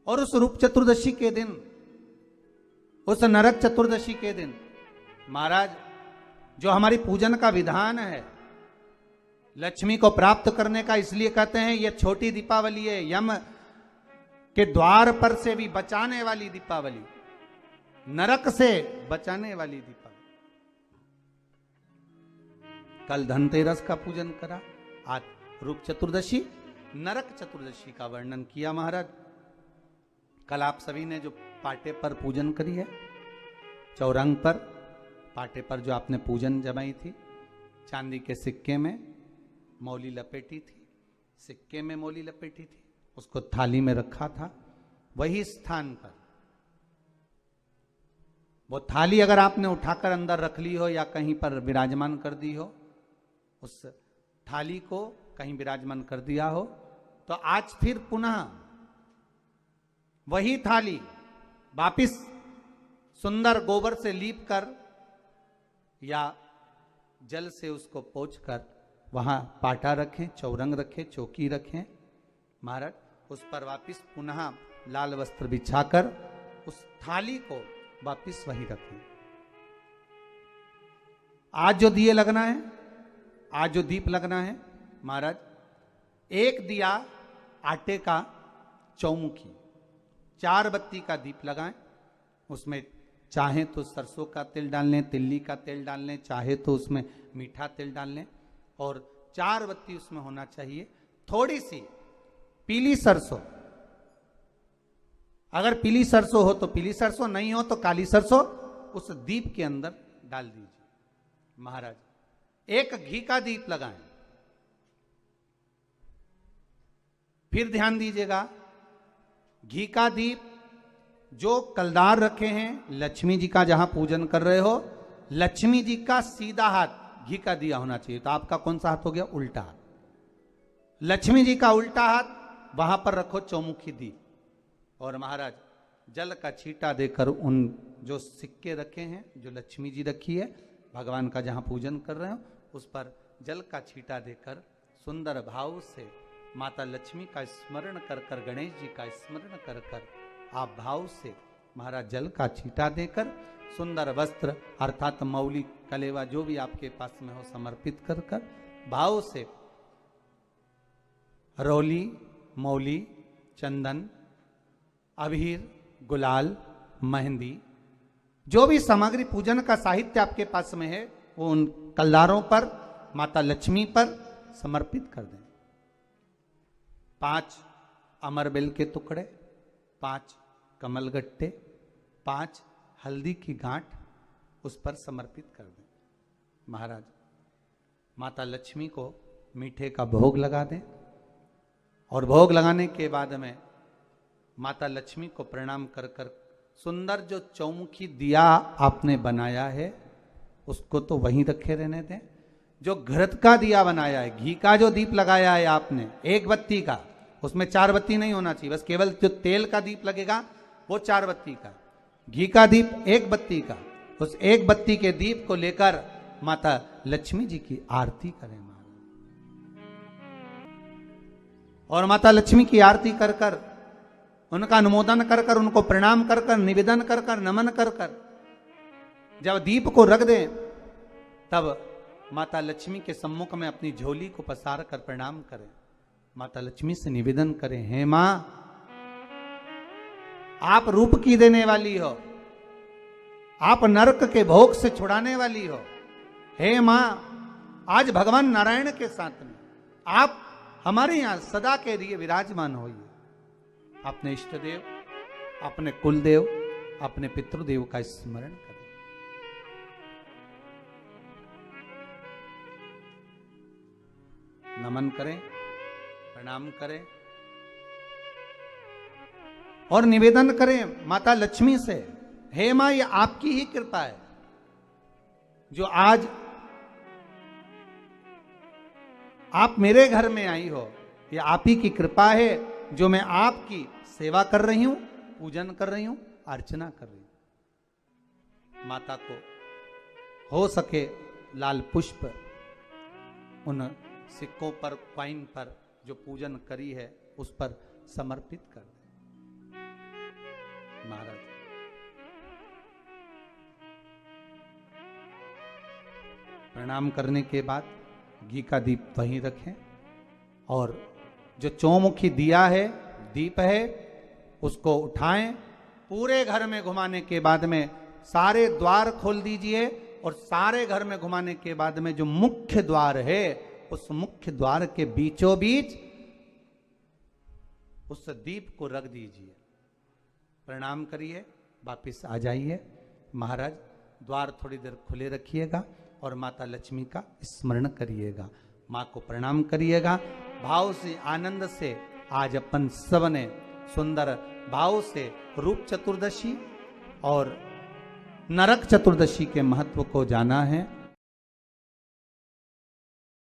और उस रूप चतुर्दशी के दिन, उस नरक चतुर्दशी के दिन महाराज जो हमारी पूजन का विधान है लक्ष्मी को प्राप्त करने का, इसलिए कहते हैं यह छोटी दीपावली है, यम के द्वार पर से भी बचाने वाली दीपावली, नरक से बचाने वाली दीपावली। कल धनतेरस का पूजन करा, आज रूप चतुर्दशी, नरक चतुर्दशी का वर्णन किया महाराज। कल आप सभी ने जो पाटे पर पूजन करी है, चौरंग पर पाटे पर जो आपने पूजन जमाई थी, चांदी के सिक्के में मौली लपेटी थी, सिक्के में मौली लपेटी थी, उसको थाली में रखा था, वही स्थान पर वो थाली अगर आपने उठाकर अंदर रख ली हो या कहीं पर विराजमान कर दी हो, उस थाली को कहीं विराजमान कर दिया हो, तो आज फिर पुनः वही थाली वापिस सुंदर गोबर से लीप कर या जल से उसको पोंछकर वहां पाटा रखें, चौरंग रखें, चौकी रखें महाराज, उस पर वापिस पुनः लाल वस्त्र बिछाकर उस थाली को वापिस वही रखें। आज जो दिए लगना है, आज जो दीप लगना है महाराज, एक दिया आटे का चौमुखी, 4 बत्ती का दीप लगाएं, उसमें चाहे तो सरसों का तेल डाल लें, तिल्ली का तेल डाल लें, चाहे तो उसमें मीठा तेल डाल लें, और 4 बत्ती उसमें होना चाहिए। थोड़ी सी पीली सरसों, अगर पीली सरसों हो तो पीली सरसों, नहीं हो तो काली सरसों उस दीप के अंदर डाल दीजिए महाराज। एक घी का दीप लगाएं। फिर ध्यान दीजिएगा, घी का दीप जो कलदार रखे हैं, लक्ष्मी जी का जहां पूजन कर रहे हो, लक्ष्मी जी का सीधा हाथ घी का दिया होना चाहिए। तो आपका कौन सा हाथ हो गया? उल्टा हाथ। लक्ष्मी जी का उल्टा हाथ, वहां पर रखो चौमुखी दीप, और महाराज जल का छींटा देकर उन जो सिक्के रखे हैं, जो लक्ष्मी जी रखी है, भगवान का जहां पूजन कर रहे हो, उस पर जल का छींटा देकर सुंदर भाव से माता लक्ष्मी का स्मरण कर कर, गणेश जी का स्मरण कर कर आप भाव से महाराज जल का छींटा देकर सुंदर वस्त्र अर्थात मौली, कलेवा जो भी आपके पास में हो समर्पित कर कर भाव से रौली, मौली, चंदन, अबीर, गुलाल, मेहंदी, जो भी सामग्री पूजन का साहित्य आपके पास में है, वो उन कलदारों पर, माता लक्ष्मी पर समर्पित कर दें। 5 अमरबेल के टुकड़े, 5 कमलगट्टे, 5 हल्दी की गांठ उस पर समर्पित कर दें महाराज। माता लक्ष्मी को मीठे का भोग लगा दें, और भोग लगाने के बाद में माता लक्ष्मी को प्रणाम कर कर सुंदर जो चौमुखी दिया आपने बनाया है उसको तो वहीं रखे रहने दें। जो घृत का दिया बनाया है, घी का जो दीप लगाया है आपने 1 बत्ती का, उसमें 4 बत्ती नहीं होना चाहिए, बस केवल जो तेल का दीप लगेगा वो 4 बत्ती का, घी का दीप 1 बत्ती का, उस 1 बत्ती के दीप को लेकर माता लक्ष्मी जी की आरती करें महाराज। और माता लक्ष्मी की आरती कर कर, उनका अनुमोदन कर कर, उनको प्रणाम कर कर, निवेदन कर कर, नमन कर कर जब दीप को रख दें, तब माता लक्ष्मी के सम्मुख में अपनी झोली को पसार कर प्रणाम करें। माता लक्ष्मी से निवेदन करें, हे मां, आप रूप की देने वाली हो, आप नरक के भोग से छुड़ाने वाली हो। हे मां, आज भगवान नारायण के साथ में आप हमारे यहां सदा के लिए विराजमान होइए। अपने इष्ट देव, अपने कुल देव, अपने पितृदेव का स्मरण करें। नमन करें, प्रणाम करें और निवेदन करें माता लक्ष्मी से, हे मां, ये आपकी ही कृपा है जो आज आप मेरे घर में आई हो। ये आप ही की कृपा है जो मैं आपकी सेवा कर रही हूं, पूजन कर रही हूं, अर्चना कर रही हूं। माता को हो सके लाल पुष्प उन सिक्कों पर, क्वाइन पर जो पूजन करी है उस पर समर्पित कर दें। प्रणाम करने के बाद घी का दीप वहीं रखें और जो चौमुखी दिया है, दीप है, उसको उठाएं, पूरे घर में घुमाने के बाद में सारे द्वार खोल दीजिए और सारे घर में घुमाने के बाद में जो मुख्य द्वार है उस मुख्य द्वार के बीचों बीच उस दीप को रख दीजिए। प्रणाम करिए, वापिस आ जाइए। महाराज द्वार थोड़ी देर खुले रखिएगा और माता लक्ष्मी का स्मरण करिएगा, माँ को प्रणाम करिएगा। भाव से, आनंद से आज अपन सब ने सुंदर भाव से रूप चतुर्दशी और नरक चतुर्दशी के महत्व को जाना है।